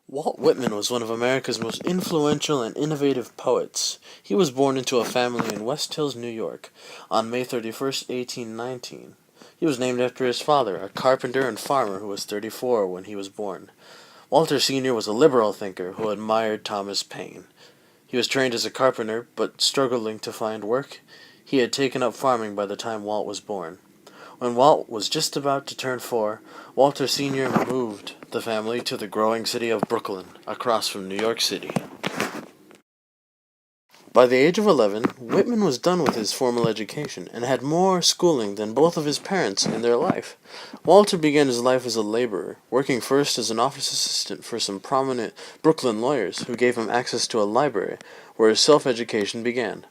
Walt Whitman was one of America's most influential and innovative poets. He was born into a family in West Hills, New York, on May 31st, 1819. He was named after his father, a carpenter and farmer who was 34 when he was born. Walter Sr. was a liberal thinker who admired Thomas Paine. He was trained as a carpenter, but struggling to find work. He had taken up farming by the time Walt was born. When Walt was just about to turn 4, Walter Sr. moved the family to the growing city of Brooklyn, across from New York City. By the age of 11, Whitman was done with his formal education and had more schooling than both of his parents in their life. Walter began his life as a laborer, working first as an office assistant for some prominent Brooklyn lawyers who gave him access to a library, where his self-education began.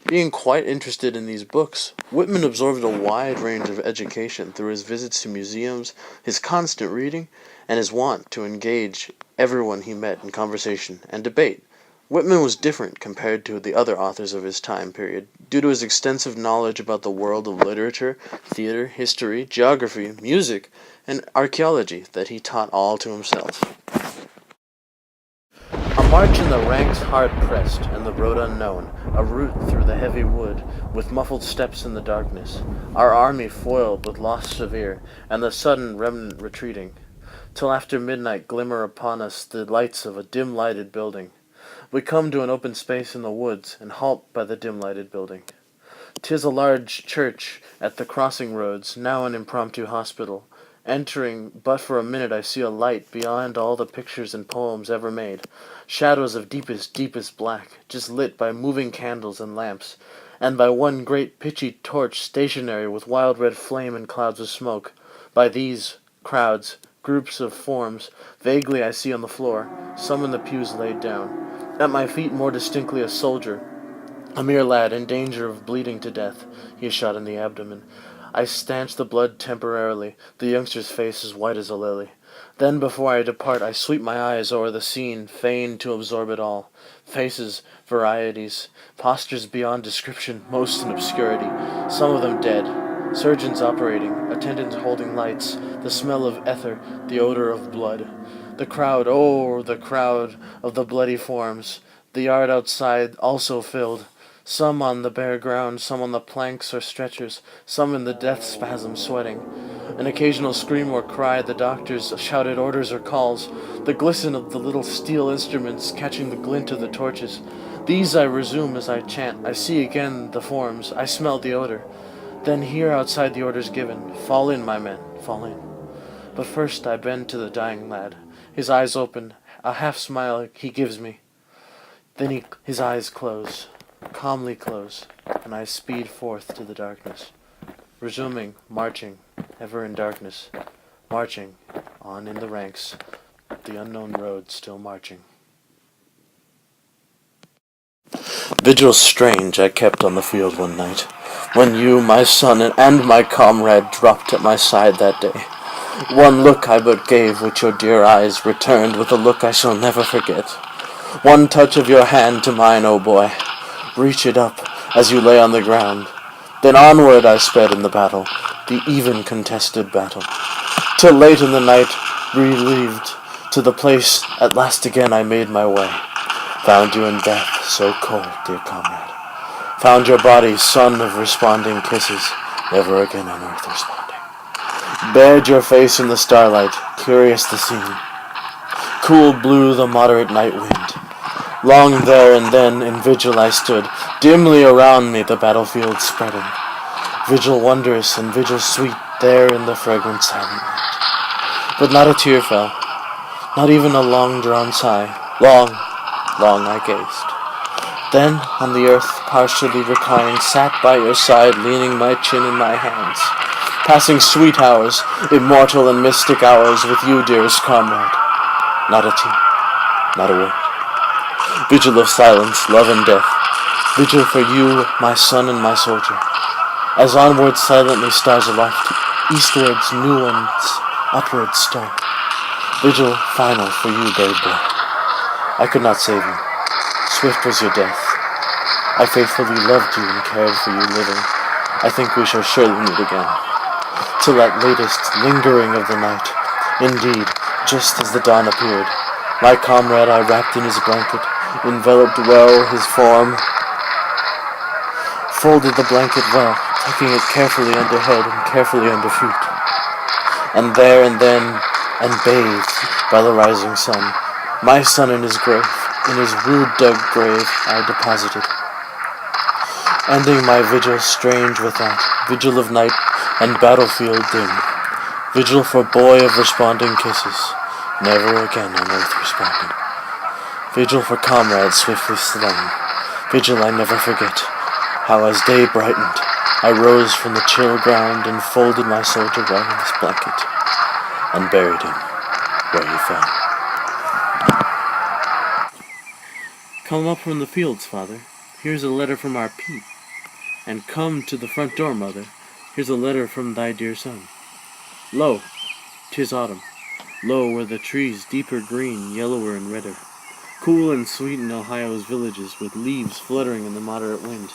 Being quite interested in these books, Whitman absorbed a wide range of education through his visits to museums, his constant reading, and his want to engage everyone he met in conversation and debate. Whitman was different compared to the other authors of his time period due to his extensive knowledge about the world of literature, theater, history, geography, music, and archaeology that he taught all to himself. A march in the ranks hard pressed, and the road unknown, a route through the heavy wood, with muffled steps in the darkness, our army foiled with loss severe, and the sudden remnant retreating, till after midnight glimmer upon us the lights of a dim-lighted building. We come to an open space in the woods, and halt by the dim-lighted building. 'Tis a large church at the crossing roads, now an impromptu hospital. Entering but for a minute I see a light beyond all the pictures and poems ever made. Shadows of deepest, deepest black, just lit by moving candles and lamps, and by one great pitchy torch stationary with wild red flame and clouds of smoke. By these crowds, groups of forms, vaguely I see on the floor, some in the pews laid down. At my feet more distinctly a soldier, a mere lad in danger of bleeding to death. He is shot in the abdomen. I stanch the blood temporarily. The youngster's face is white as a lily. Then before I depart I sweep my eyes o'er the scene, fain to absorb it all. Faces, varieties, postures beyond description, most in obscurity, some of them dead. Surgeons operating, attendants holding lights, the smell of ether, the odor of blood. The crowd, oh, the crowd of the bloody forms. The yard outside also filled. Some on the bare ground, some on the planks or stretchers, some in the death spasm sweating. An occasional scream or cry, the doctors shouted orders or calls, the glisten of the little steel instruments catching the glint of the torches. These I resume as I chant. I see again the forms, I smell the odor. Then hear outside the orders given, fall in, my men, fall in. But first I bend to the dying lad. His eyes open, a half smile he gives me. Then his eyes close, calmly close, and I speed forth to the darkness, resuming, marching, ever in darkness, marching, on in the ranks, the unknown road still marching. Vigils strange I kept on the field one night, when you, my son, and my comrade dropped at my side that day. One look I but gave, which your dear eyes returned with a look I shall never forget. One touch of your hand to mine, O boy, reach it up as you lay on the ground. Then onward I sped in the battle, the even contested battle, till late in the night, relieved, to the place at last again I made my way. Found you in death, so cold, dear comrade. Found your body, son of responding kisses, never again on earth responding. Bared your face in the starlight, curious the scene. Cool blew the moderate night wind. Long there and then in vigil I stood, dimly around me the battlefield spreading. Vigil wondrous and vigil sweet there in the fragrant silent night. But not a tear fell, not even a long-drawn sigh. Long, long I gazed. Then on the earth, partially reclining, sat by your side, leaning my chin in my hands. Passing sweet hours, immortal and mystic hours with you, dearest comrade. Not a tear, not a word. Vigil of silence, love and death. Vigil for you, my son and my soldier. As onward silently stars aloft, eastwards new ones, upwards star. Vigil final for you, brave boy. I could not save you. Swift was your death. I faithfully loved you and cared for you living. I think we shall surely meet again. Till that latest lingering of the night, indeed, just as the dawn appeared, My comrade I wrapped in his blanket, enveloped well his form, folded the blanket well, tucking it carefully under head and carefully under feet, and there and then, and bathed by the rising sun, my son in his grave, in his rude dug grave, I deposited, ending my vigil strange without, vigil of night and battlefield dim, vigil for boy of responding kisses, never again on earth responding, vigil for comrades swiftly slain, vigil I never forget, how as day brightened, I rose from the chill ground and folded my soldier well in his blanket, and buried him where he fell. Come up from the fields, father. Here's a letter from our Pete. And come to the front door, mother. Here's a letter from thy dear son. Lo, 'tis autumn. Lo, where the trees deeper green, yellower and redder. Cool and sweet in Ohio's villages, with leaves fluttering in the moderate wind.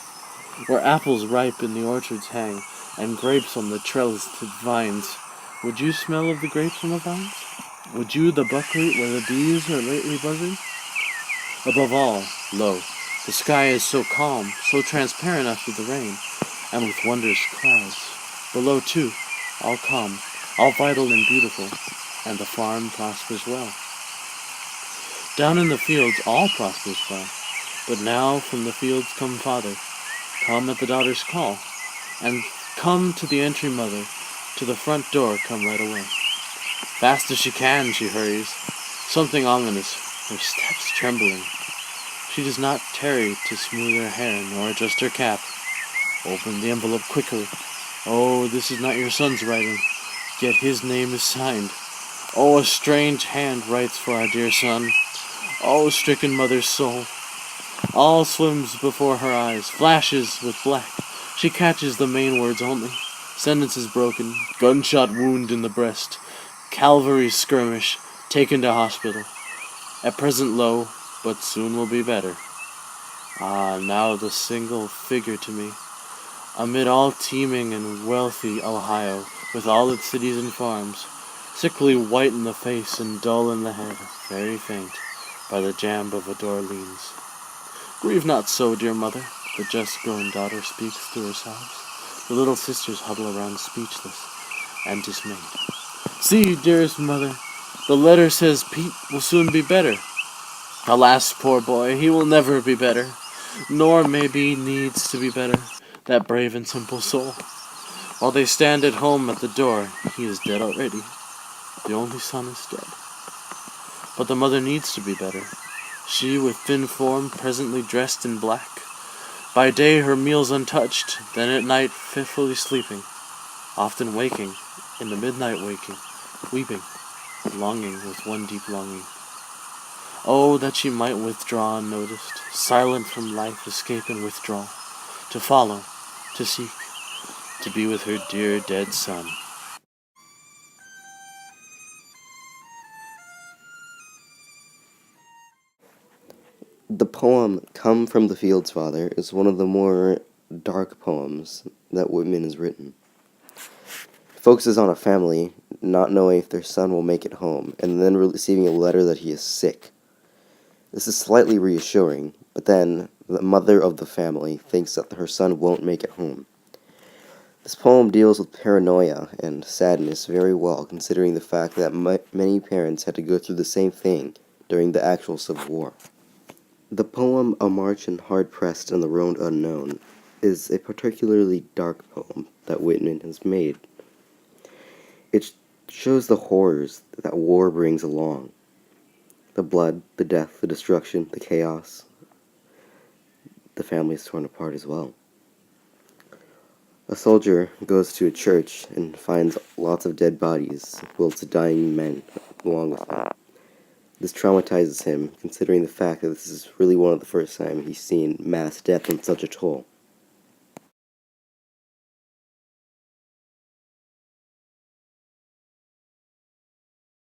Where apples ripe in the orchards hang, and grapes on the trellised vines. Would you smell of the grapes on the vines? Would you the buckwheat where the bees are lately buzzing? Above all, lo, the sky is so calm, so transparent after the rain, and with wondrous clouds. Below, too, all calm, all vital and beautiful, and the farm prospers well. Down in the fields all prospers well, but now from the fields come father, come at the daughter's call, and come to the entry mother, to the front door come right away. Fast as she can she hurries, something ominous, her steps trembling. She does not tarry to smooth her hair, nor adjust her cap. Open the envelope quickly. Oh, this is not your son's writing, yet his name is signed. Oh, a strange hand writes for our dear son. Oh, stricken mother's soul. All swims before her eyes, flashes with black. She catches the main words only. Sentences broken, gunshot wound in the breast, cavalry skirmish, taken to hospital. At present low, but soon will be better. Ah, now the single figure to me, amid all teeming and wealthy Ohio, with all its cities and farms, sickly white in the face and dull in the head, very faint, by the jamb of a door leans. Grieve not so, dear mother, the just-grown daughter speaks through her sobs. The little sisters huddle around speechless and dismayed. See, dearest mother, the letter says Pete will soon be better. Alas, poor boy, he will never be better, nor maybe needs to be better, that brave and simple soul. While they stand at home at the door, he is dead already. The only son is dead. But the mother needs to be better. She, with thin form, presently dressed in black. By day her meals untouched, then at night fitfully sleeping, often waking, in the midnight waking, weeping, longing with one deep longing. Oh, that she might withdraw unnoticed, silent from life, escape and withdraw, to follow, to seek, to be with her dear dead son. The poem Come from the Fields, Father is one of the more dark poems that Whitman has written. It focuses on a family not knowing if their son will make it home, and then receiving a letter that he is sick. This is slightly reassuring, but then the mother of the family thinks that her son won't make it home. This poem deals with paranoia and sadness very well, considering the fact that many parents had to go through the same thing during the actual Civil War. The poem A March in Hard-Pressed and the Road Unknown is a particularly dark poem that Whitman has made. It shows the horrors that war brings along. The blood, the death, the destruction, the chaos. The family is torn apart as well. A soldier goes to a church and finds lots of dead bodies, whilst dying men along with him. This traumatizes him, considering the fact that this is really one of the first times he's seen mass death on such a toll.